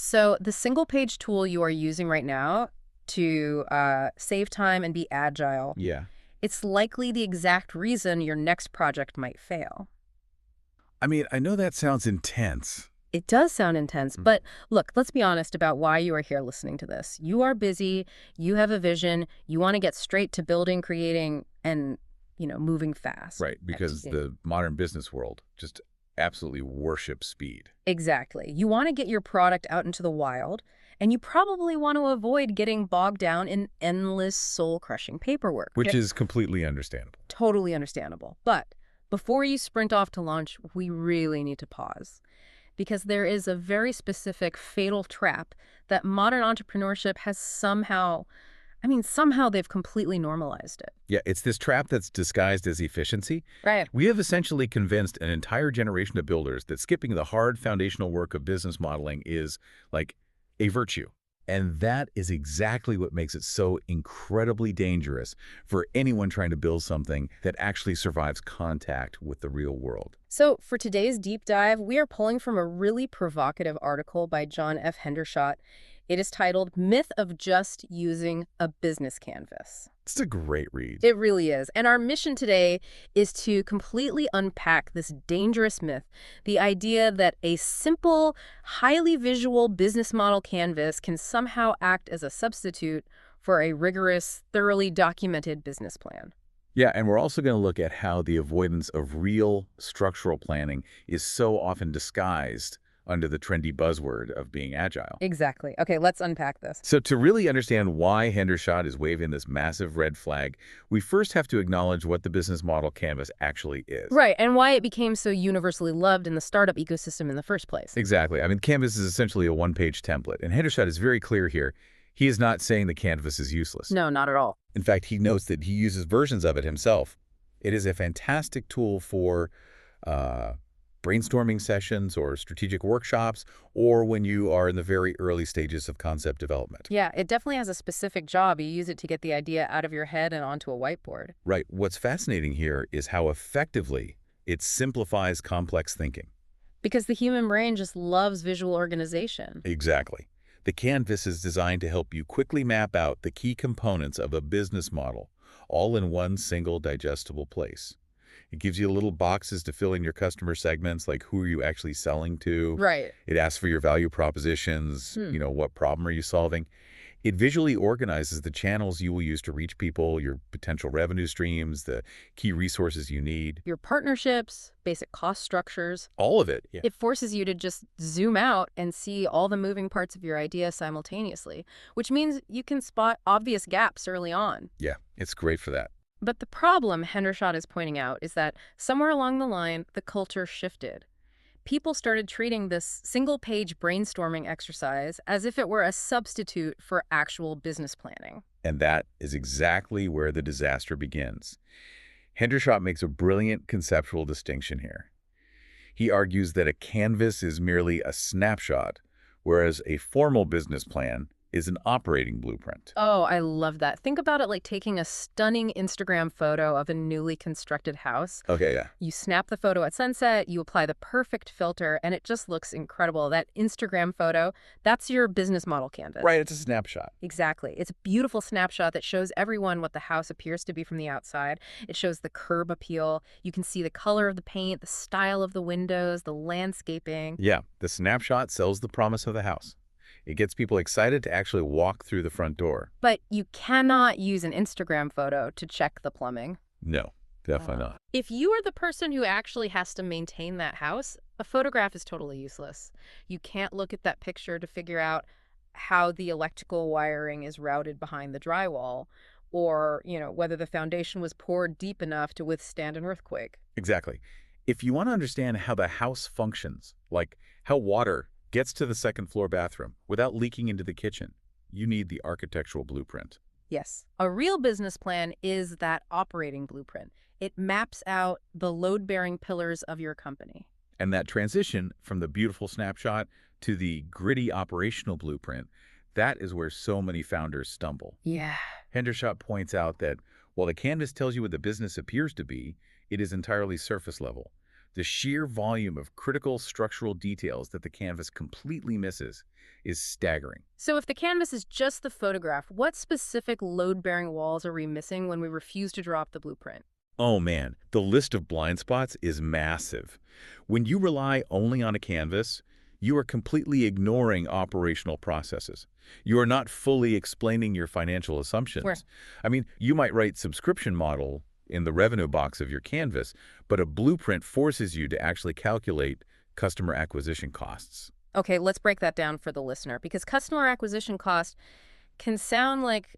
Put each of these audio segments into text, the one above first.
So the single page tool you are using right now to save time and be agile, Yeah. it's likely the exact reason your next project might fail. I mean, I know that sounds intense. It does sound intense, Mm. but look, let's be honest about why you are here listening to this. You are busy, you have a vision, you want to get straight to building, creating, and, moving fast. Right, because the modern business world just absolutely worships speed. Exactly. You want to get your product out into the wild, and you probably want to avoid getting bogged down in endless soul-crushing paperwork. Which is completely understandable. Totally understandable. But before you sprint off to launch, we really need to pause because there is a very specific fatal trap that modern entrepreneurship has somehow they've completely normalized it. Yeah, it's this trap that's disguised as efficiency. Right. We have essentially convinced an entire generation of builders that skipping the hard foundational work of business modeling is, like, a virtue. And that is exactly what makes it so incredibly dangerous for anyone trying to build something that actually survives contact with the real world. So for today's deep dive, we are pulling from a really provocative article by John F. Hendershot. It is titled Myth of Just Using a Business Canvas. It's a great read. It really is. And our mission today is to completely unpack this dangerous myth, the idea that a simple, highly visual business model canvas can somehow act as a substitute for a rigorous, thoroughly documented business plan. Yeah, and we're also going to look at how the avoidance of real structural planning is so often disguised under the trendy buzzword of being agile. Exactly. Okay, let's unpack this. So to really understand why Hendershot is waving this massive red flag, we first have to acknowledge what the business model canvas actually is. Right, and why it became so universally loved in the startup ecosystem in the first place. Exactly. I mean, Canvas is essentially a one-page template, and Hendershot is very clear here. He is not saying the canvas is useless. No, not at all. In fact, he notes that he uses versions of it himself. It is a fantastic tool for brainstorming sessions or strategic workshops, or when you are in the very early stages of concept development. Yeah, it definitely has a specific job. You use it to get the idea out of your head and onto a whiteboard. Right. What's fascinating here is how effectively it simplifies complex thinking. Because the human brain just loves visual organization. Exactly. The canvas is designed to help you quickly map out the key components of a business model, all in one single digestible place. It gives you little boxes to fill in your customer segments, like who are you actually selling to? Right. It asks for your value propositions, what problem are you solving? It visually organizes the channels you will use to reach people, your potential revenue streams, the key resources you need. Your partnerships, basic cost structures. All of it. Yeah. It forces you to just zoom out and see all the moving parts of your idea simultaneously, which means you can spot obvious gaps early on. Yeah, it's great for that. But the problem Hendershot is pointing out is that somewhere along the line, the culture shifted. People started treating this single-page brainstorming exercise as if it were a substitute for actual business planning. And that is exactly where the disaster begins. Hendershot makes a brilliant conceptual distinction here. He argues that a canvas is merely a snapshot, whereas a formal business plan is an operating blueprint. Oh, I love that. Think about it like taking a stunning Instagram photo of a newly constructed house. Okay, yeah. You snap the photo at sunset, you apply the perfect filter, and it just looks incredible. That Instagram photo, that's your business model canvas. Right, it's a snapshot. Exactly. It's a beautiful snapshot that shows everyone what the house appears to be from the outside. It shows the curb appeal. You can see the color of the paint, the style of the windows, the landscaping. Yeah, the snapshot sells the promise of the house. It gets people excited to actually walk through the front door. But you cannot use an Instagram photo to check the plumbing. No, definitely not. If you are the person who actually has to maintain that house, a photograph is totally useless. You can't look at that picture to figure out how the electrical wiring is routed behind the drywall or, whether the foundation was poured deep enough to withstand an earthquake. Exactly. If you want to understand how the house functions, like how water gets to the second floor bathroom without leaking into the kitchen, you need the architectural blueprint. Yes. A real business plan is that operating blueprint. It maps out the load-bearing pillars of your company. And that transition from the beautiful snapshot to the gritty operational blueprint, that is where so many founders stumble. Yeah. Hendershot points out that while the canvas tells you what the business appears to be, it is entirely surface level. The sheer volume of critical structural details that the canvas completely misses is staggering. So if the canvas is just the photograph, what specific load-bearing walls are we missing when we refuse to draw up the blueprint? Oh man, the list of blind spots is massive. When you rely only on a canvas, you are completely ignoring operational processes. You are not fully explaining your financial Where? assumptions. I mean, you might write subscription model in the revenue box of your canvas, but a blueprint forces you to actually calculate customer acquisition costs. Okay, let's break that down for the listener because customer acquisition cost can sound like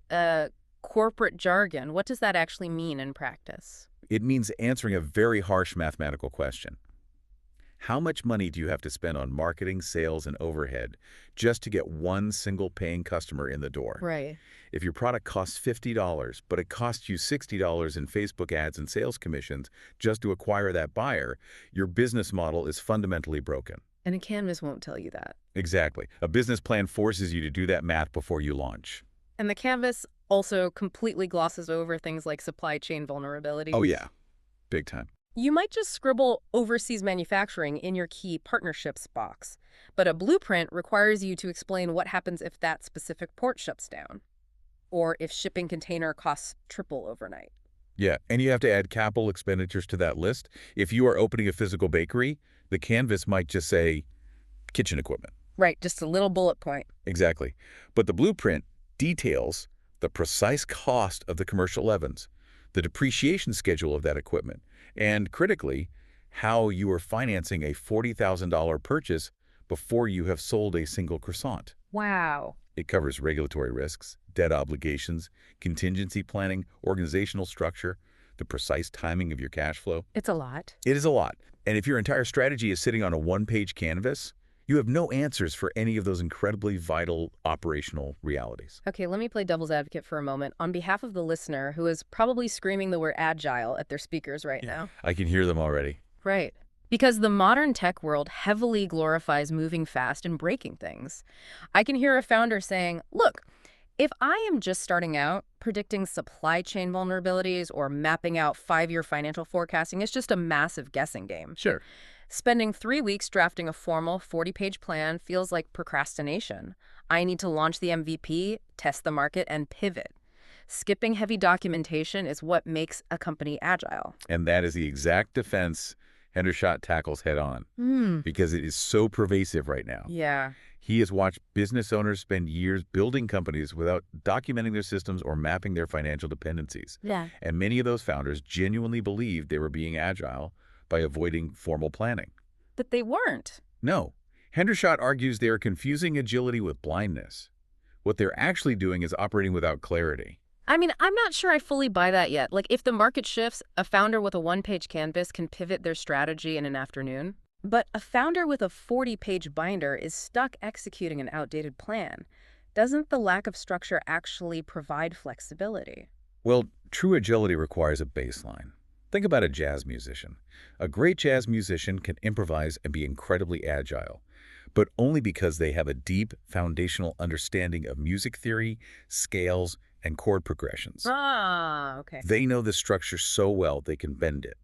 corporate jargon. What does that actually mean in practice? It means answering a very harsh mathematical question. How much money do you have to spend on marketing, sales, and overhead just to get one single paying customer in the door? Right. If your product costs $50, but it costs you $60 in Facebook ads and sales commissions just to acquire that buyer, your business model is fundamentally broken. And a canvas won't tell you that. Exactly. A business plan forces you to do that math before you launch. And the canvas also completely glosses over things like supply chain vulnerabilities. Oh yeah, big time. You might just scribble overseas manufacturing in your key partnerships box, but a blueprint requires you to explain what happens if that specific port shuts down, or if shipping container costs triple overnight. Yeah, and you have to add capital expenditures to that list. If you are opening a physical bakery, the canvas might just say kitchen equipment. Right, just a little bullet point. Exactly. But the blueprint details the precise cost of the commercial ovens, the depreciation schedule of that equipment, and critically, how you are financing a $40,000 purchase before you have sold a single croissant. Wow. It covers regulatory risks, debt obligations, contingency planning, organizational structure, the precise timing of your cash flow. It's a lot. It is a lot. And if your entire strategy is sitting on a one-page canvas, you have no answers for any of those incredibly vital operational realities. Okay, let me play devil's advocate for a moment on behalf of the listener who is probably screaming the word agile at their speakers right now. I can hear them already. Right. Because the modern tech world heavily glorifies moving fast and breaking things. I can hear a founder saying, look, if I am just starting out, predicting supply chain vulnerabilities or mapping out 5-year financial forecasting is just a massive guessing game. Sure. Spending 3 weeks drafting a formal 40-page plan feels like procrastination. I need to launch the MVP, test the market, and pivot. Skipping heavy documentation is what makes a company agile. And that is the exact defense Hendershot tackles head on because it is so pervasive right now. Yeah. He has watched business owners spend years building companies without documenting their systems or mapping their financial dependencies. Yeah. And many of those founders genuinely believed they were being agile by avoiding formal planning. But they weren't. No. Hendershot argues they are confusing agility with blindness. What they're actually doing is operating without clarity. I mean, I'm not sure I fully buy that yet. Like, if the market shifts, a founder with a one-page canvas can pivot their strategy in an afternoon. But a founder with a 40-page binder is stuck executing an outdated plan. Doesn't the lack of structure actually provide flexibility? Well, true agility requires a baseline. Think about a jazz musician. A great jazz musician can improvise and be incredibly agile, but only because they have a deep foundational understanding of music theory, scales, and chord progressions. Ah, okay. They know the structure so well they can bend it.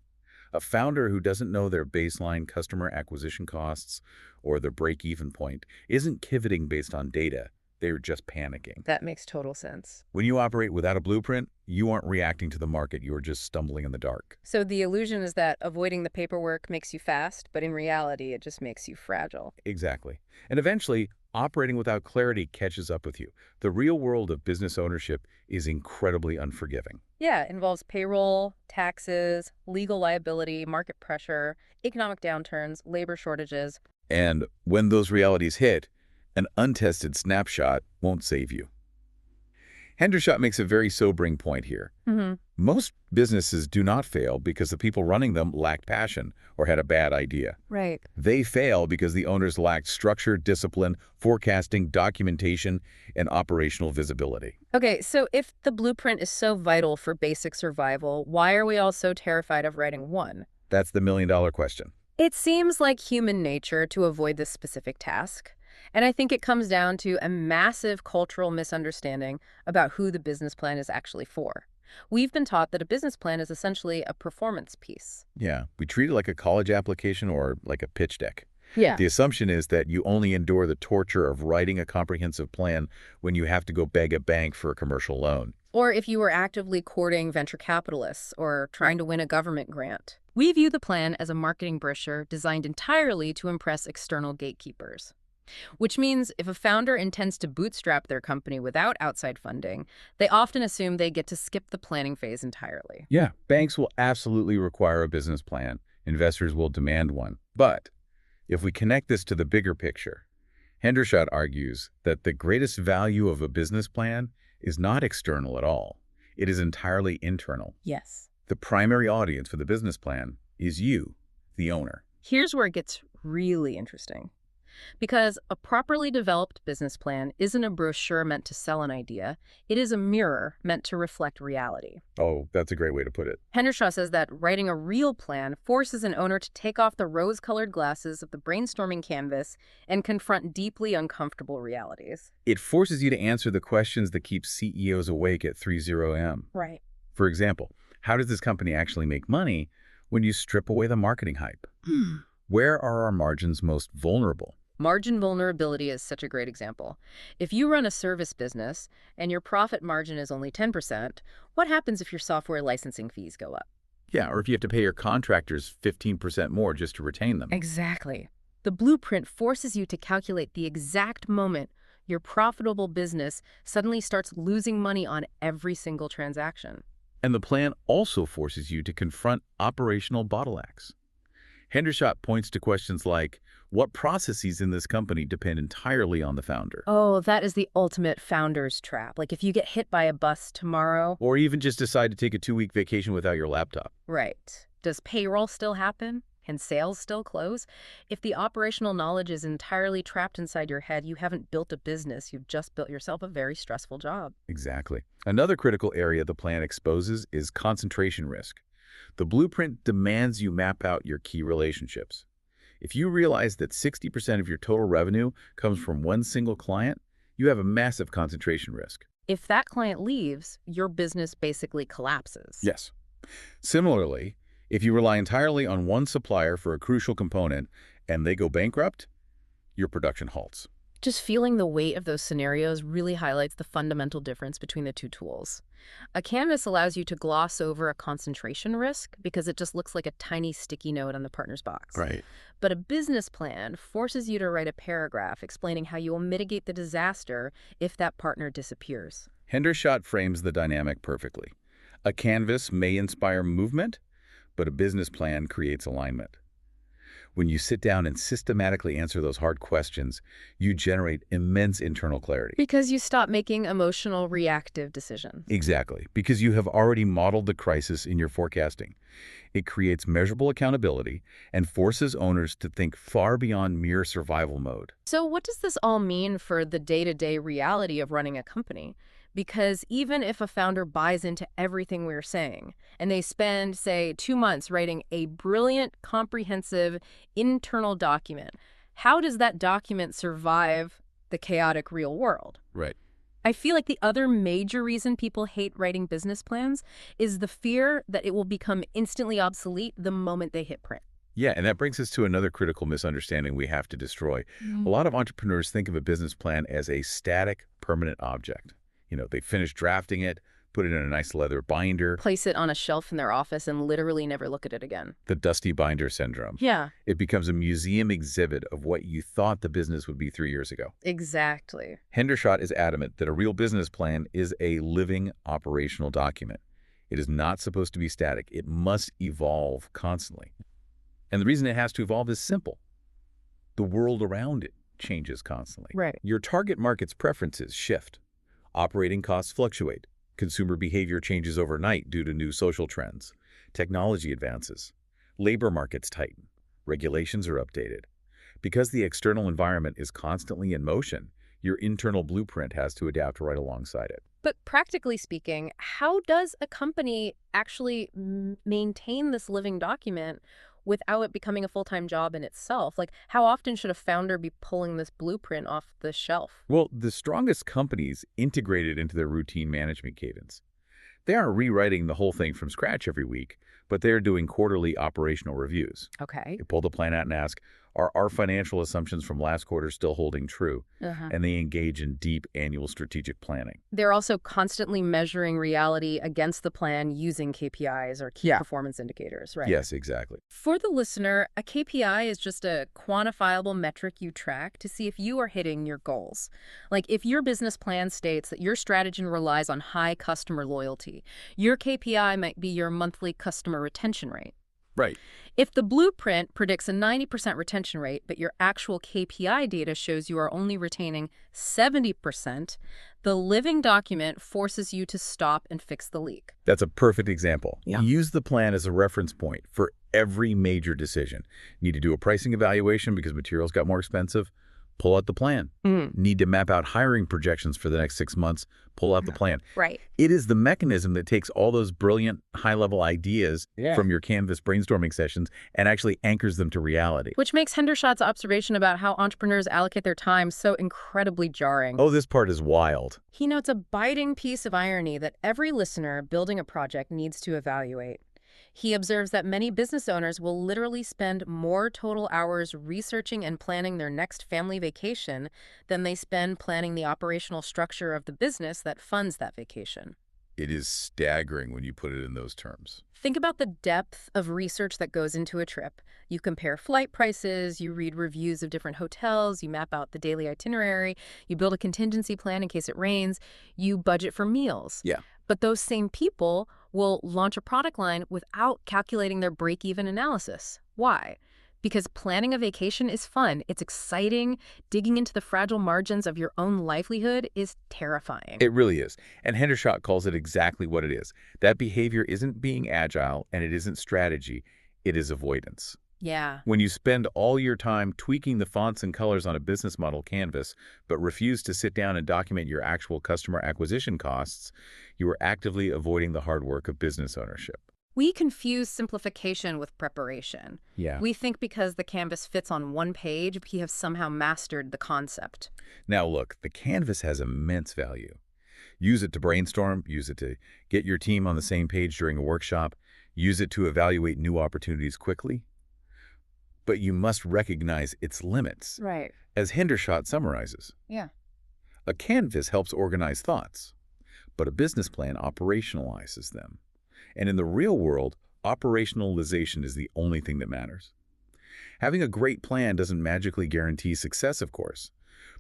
A founder who doesn't know their baseline customer acquisition costs or their break-even point isn't pivoting based on data. They're just panicking. That makes total sense. When you operate without a blueprint, you aren't reacting to the market. You are just stumbling in the dark. So the illusion is that avoiding the paperwork makes you fast, but in reality, it just makes you fragile. Exactly. And eventually, operating without clarity catches up with you. The real world of business ownership is incredibly unforgiving. Yeah, it involves payroll, taxes, legal liability, market pressure, economic downturns, labor shortages. And when those realities hit, an untested snapshot won't save you. Hendershot makes a very sobering point here. Most businesses do not fail because the people running them lacked passion or had a bad idea. Right. They fail because the owners lacked structure, discipline, forecasting, documentation, and operational visibility. Okay, so if the blueprint is so vital for basic survival, why are we all so terrified of writing one? That's the million-dollar question. It seems like human nature to avoid this specific task. And I think it comes down to a massive cultural misunderstanding about who the business plan is actually for. We've been taught that a business plan is essentially a performance piece. Yeah, we treat it like a college application or like a pitch deck. Yeah. The assumption is that you only endure the torture of writing a comprehensive plan when you have to go beg a bank for a commercial loan. Or if you were actively courting venture capitalists or trying to win a government grant. We view the plan as a marketing brochure designed entirely to impress external gatekeepers. Which means if a founder intends to bootstrap their company without outside funding, they often assume they get to skip the planning phase entirely. Yeah, banks will absolutely require a business plan. Investors will demand one. But if we connect this to the bigger picture, Hendershot argues that the greatest value of a business plan is not external at all. It is entirely internal. Yes. The primary audience for the business plan is you, the owner. Here's where it gets really interesting. Because a properly developed business plan isn't a brochure meant to sell an idea. It is a mirror meant to reflect reality. Oh, that's a great way to put it. Hendershaw says that writing a real plan forces an owner to take off the rose-colored glasses of the brainstorming canvas and confront deeply uncomfortable realities. It forces you to answer the questions that keep CEOs awake at 3:00 a.m. Right. For example, how does this company actually make money when you strip away the marketing hype? Where are our margins most vulnerable? Margin vulnerability is such a great example. If you run a service business and your profit margin is only 10%, what happens if your software licensing fees go up? Yeah, or if you have to pay your contractors 15% more just to retain them. Exactly. The blueprint forces you to calculate the exact moment your profitable business suddenly starts losing money on every single transaction. And the plan also forces you to confront operational bottlenecks. Hendershot points to questions like, what processes in this company depend entirely on the founder? Oh, that is the ultimate founder's trap. Like if you get hit by a bus tomorrow. Or even just decide to take a 2-week vacation without your laptop. Right. Does payroll still happen? Can sales still close? If the operational knowledge is entirely trapped inside your head, you haven't built a business. You've just built yourself a very stressful job. Exactly. Another critical area the plan exposes is concentration risk. The blueprint demands you map out your key relationships. If you realize that 60% of your total revenue comes from one single client, you have a massive concentration risk. If that client leaves, your business basically collapses. Yes. Similarly, if you rely entirely on one supplier for a crucial component and they go bankrupt, your production halts. Just feeling the weight of those scenarios really highlights the fundamental difference between the two tools. A canvas allows you to gloss over a concentration risk because it just looks like a tiny sticky note on the partner's box. Right. But a business plan forces you to write a paragraph explaining how you will mitigate the disaster if that partner disappears. Hendershot frames the dynamic perfectly. A canvas may inspire movement, but a business plan creates alignment. When you sit down and systematically answer those hard questions, you generate immense internal clarity. Because you stop making emotional, reactive decisions. Exactly, because you have already modeled the crisis in your forecasting. It creates measurable accountability and forces owners to think far beyond mere survival mode. So what does this all mean for the day-to-day reality of running a company? Because even if a founder buys into everything we're saying, and they spend, say, 2 months writing a brilliant, comprehensive internal document, how does that document survive the chaotic real world? Right. I feel like the other major reason people hate writing business plans is the fear that it will become instantly obsolete the moment they hit print. Yeah, and that brings us to another critical misunderstanding we have to destroy. A lot of entrepreneurs think of a business plan as a static, permanent object. They finish drafting it, put it in a nice leather binder. Place it on a shelf in their office and literally never look at it again. The dusty binder syndrome. Yeah. It becomes a museum exhibit of what you thought the business would be 3 years ago. Exactly. Hendershot is adamant that a real business plan is a living operational document. It is not supposed to be static. It must evolve constantly. And the reason it has to evolve is simple. The world around it changes constantly. Right. Your target market's preferences shift. Operating costs fluctuate. Consumer behavior changes overnight due to new social trends. Technology advances. Labor markets tighten. Regulations are updated. Because the external environment is constantly in motion, your internal blueprint has to adapt right alongside it. But practically speaking, how does a company actually maintain this living document without it becoming a full-time job in itself? Like, how often should a founder be pulling this blueprint off the shelf? Well, the strongest companies integrate it into their routine management cadence. They aren't rewriting the whole thing from scratch every week, but they're doing quarterly operational reviews. Okay. They pull the plan out and ask, are our financial assumptions from last quarter still holding true? Uh-huh. And they engage in deep annual strategic planning. They're also constantly measuring reality against the plan using KPIs or key performance indicators, right? Yes, exactly. For the listener, a KPI is just a quantifiable metric you track to see if you are hitting your goals. Like if your business plan states that your strategy relies on high customer loyalty, your KPI might be your monthly customer retention rate. Right. If the blueprint predicts a 90% retention rate, but your actual KPI data shows you are only retaining 70%, the living document forces you to stop and fix the leak. That's a perfect example. Yeah. Use the plan as a reference point for every major decision. Need to do a pricing evaluation because materials got more expensive? Pull out the plan. Need to map out hiring projections for the next 6 months? Pull out the plan. Right. It is the mechanism that takes all those brilliant high-level ideas from your Canvas brainstorming sessions and actually anchors them to reality. Which makes Hendershot's observation about how entrepreneurs allocate their time so incredibly jarring. Oh, this part is wild. He notes a biting piece of irony that every listener building a project needs to evaluate. He observes that many business owners will literally spend more total hours researching and planning their next family vacation than they spend planning the operational structure of the business that funds that vacation. It is staggering when you put it in those terms. Think about the depth of research that goes into a trip. You compare flight prices, you read reviews of different hotels, you map out the daily itinerary, you build a contingency plan in case it rains, you budget for meals. Yeah. But those same people will launch a product line without calculating their break-even analysis. Why? Because planning a vacation is fun. It's exciting. Digging into the fragile margins of your own livelihood is terrifying. It really is. And Hendershot calls it exactly what it is. That behavior isn't being agile and it isn't strategy. It is avoidance. Yeah. When you spend all your time tweaking the fonts and colors on a business model canvas, but refuse to sit down and document your actual customer acquisition costs, you are actively avoiding the hard work of business ownership. We confuse simplification with preparation. Yeah. We think because the canvas fits on one page, we have somehow mastered the concept. Now look, the canvas has immense value. Use it to brainstorm, use it to get your team on the same page during a workshop, use it to evaluate new opportunities quickly. But you must recognize its limits. Right. As Hendershot summarizes, Yeah. a canvas helps organize thoughts, but a business plan operationalizes them. And in the real world, operationalization is the only thing that matters. Having a great plan doesn't magically guarantee success, of course,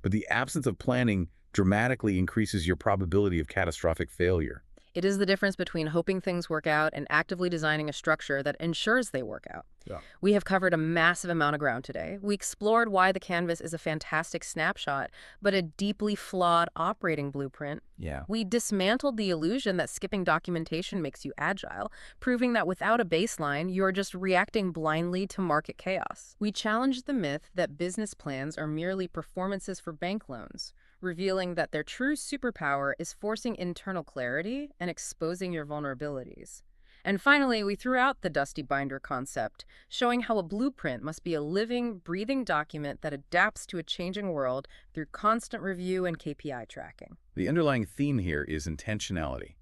but the absence of planning dramatically increases your probability of catastrophic failure. It is the difference between hoping things work out and actively designing a structure that ensures they work out. Yeah. We have covered a massive amount of ground today. We explored why the canvas is a fantastic snapshot, but a deeply flawed operating blueprint. Yeah. We dismantled the illusion that skipping documentation makes you agile, proving that without a baseline, you are just reacting blindly to market chaos. We challenged the myth that business plans are merely performances for bank loans, revealing that their true superpower is forcing internal clarity and exposing your vulnerabilities. And finally, we threw out the dusty binder concept, showing how a blueprint must be a living, breathing document that adapts to a changing world through constant review and KPI tracking. The underlying theme here is intentionality.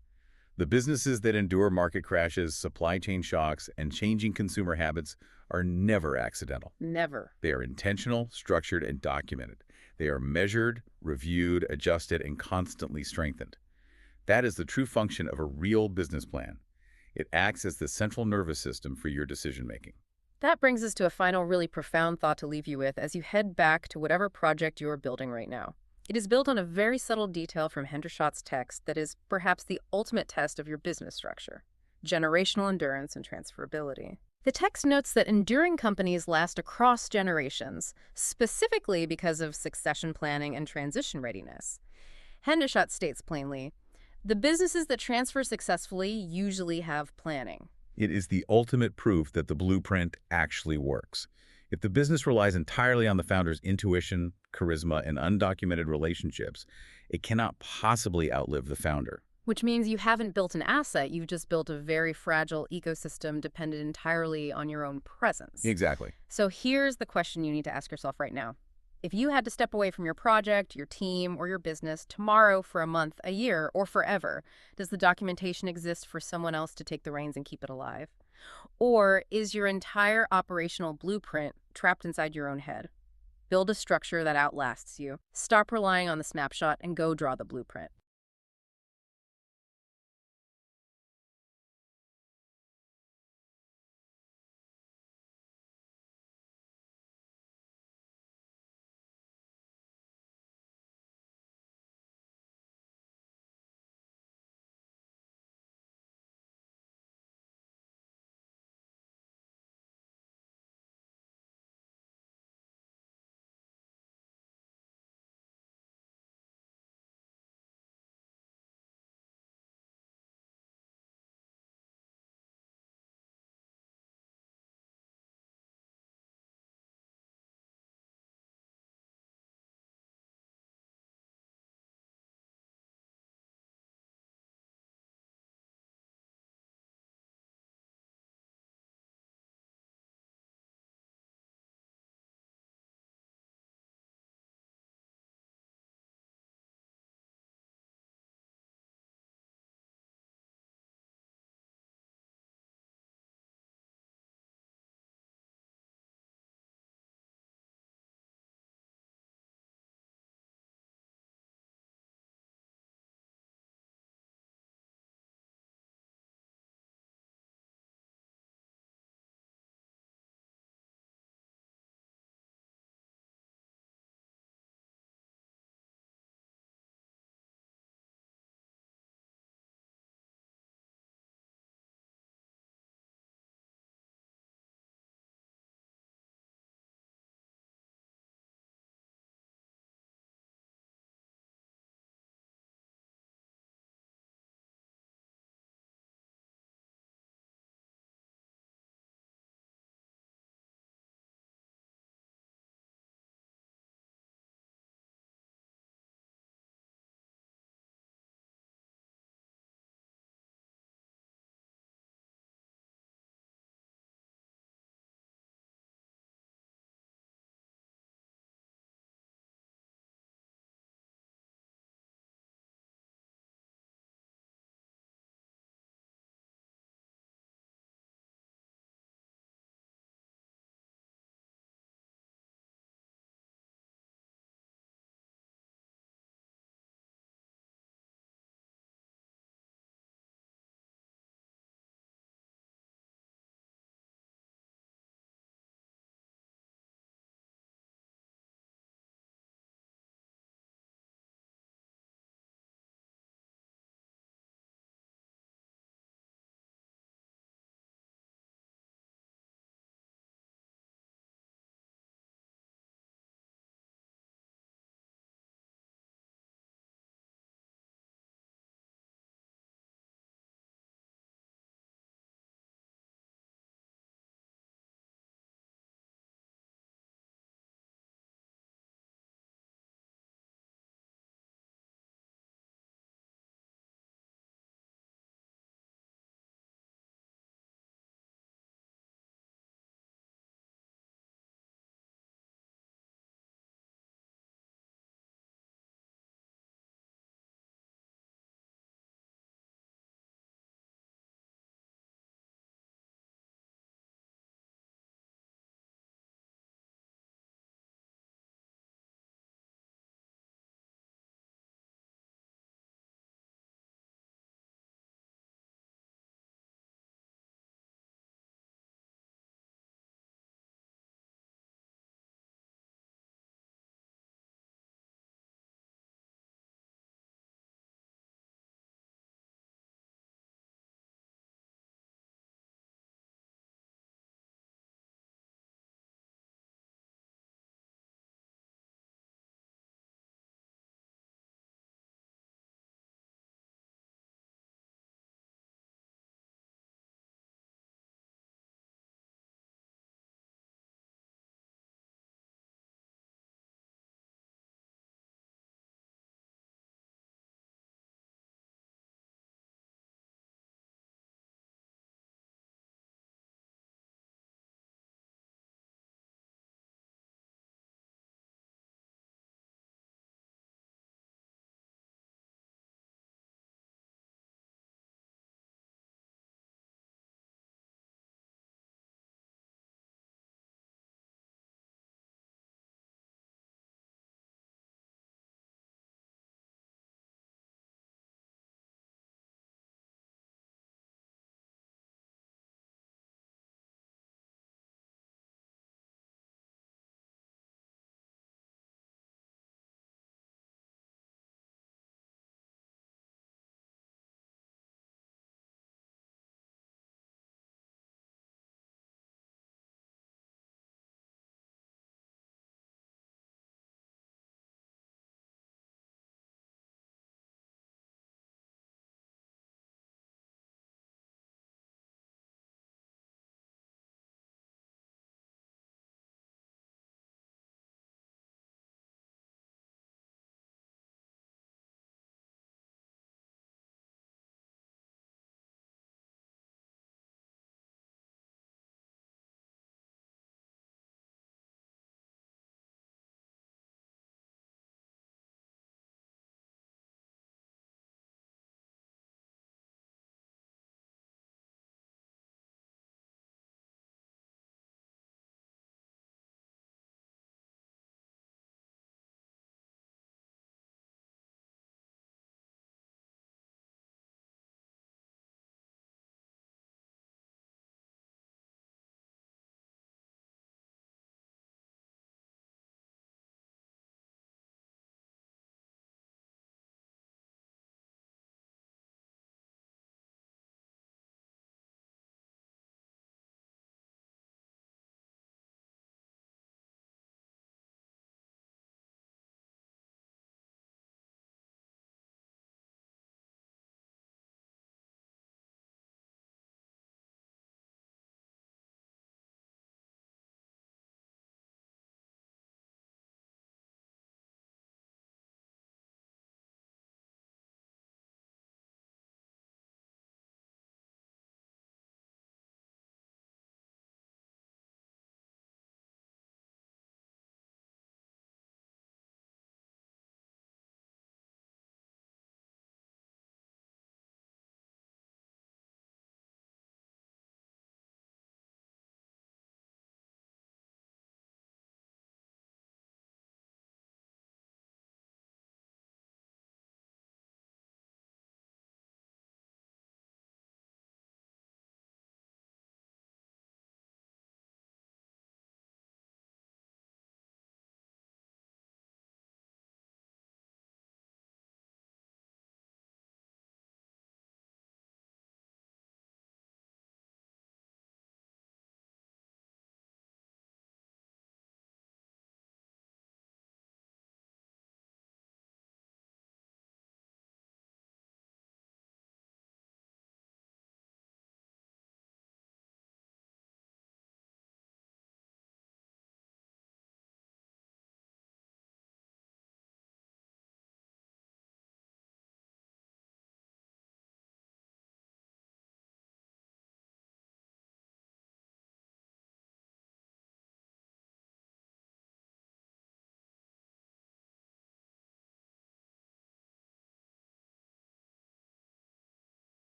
The businesses that endure market crashes, supply chain shocks, and changing consumer habits are never accidental. Never. They are intentional, structured, and documented. They are measured, reviewed, adjusted, and constantly strengthened. That is the true function of a real business plan. It acts as the central nervous system for your decision-making. That brings us to a final really profound thought to leave you with as you head back to whatever project you are building right now. It is built on a very subtle detail from Hendershot's text that is perhaps the ultimate test of your business structure: generational endurance and transferability. The text notes that enduring companies last across generations, specifically because of succession planning and transition readiness. Hendershot states plainly, the businesses that transfer successfully usually have planning. It is the ultimate proof that the blueprint actually works. If the business relies entirely on the founder's intuition, charisma, and undocumented relationships, it cannot possibly outlive the founder. Which means you haven't built an asset, you've just built a very fragile ecosystem dependent entirely on your own presence. Exactly. So here's the question you need to ask yourself right now. If you had to step away from your project, your team, or your business tomorrow for a month, a year, or forever, does the documentation exist for someone else to take the reins and keep it alive? Or is your entire operational blueprint trapped inside your own head? Build a structure that outlasts you. Stop relying on the snapshot and go draw the blueprint.